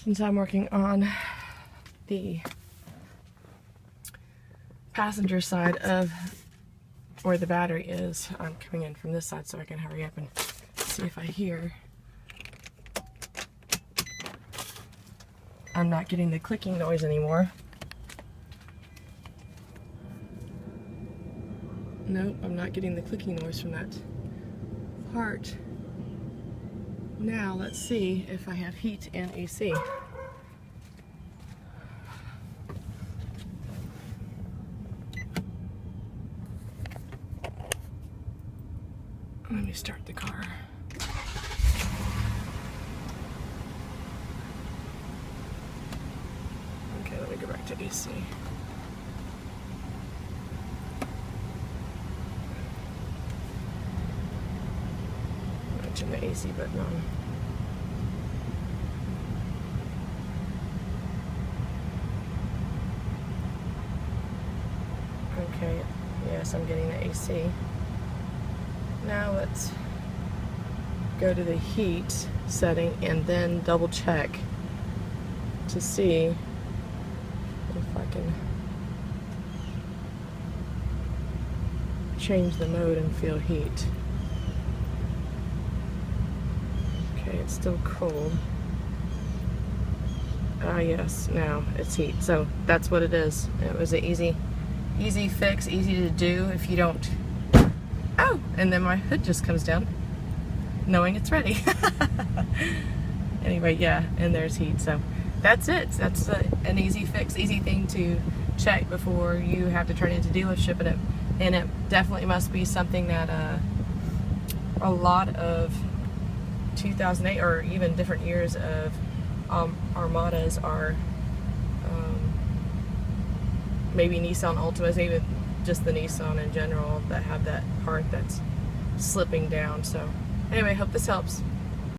Since I'm working on the passenger side of where the battery is, I'm coming in from this side so I can hurry up and see if I hear. I'm not getting the clicking noise anymore. Nope, I'm not getting the clicking noise from that part. Now let's see if I have heat and AC. Let me start the car. Okay, let me go back to AC. Turn the AC button on. Okay, yes, I'm getting the AC. Now let's go to the heat setting and then double check to see if I can change the mode and feel heat. Okay, it's still cold. Ah, yes, now it's heat. So that's what it is. It was an easy fix, easy to do if you don't. Oh, and then my hood just comes down, knowing it's ready. Anyway, yeah, and there's heat. So that's it. That's an easy fix, easy thing to check before you have to turn it into dealership. And it definitely must be something that a lot of 2008 or even different years of Armadas are, maybe Nissan Altimas, even just the Nissan in general, that have that part that's slipping down. So anyway, hope this helps.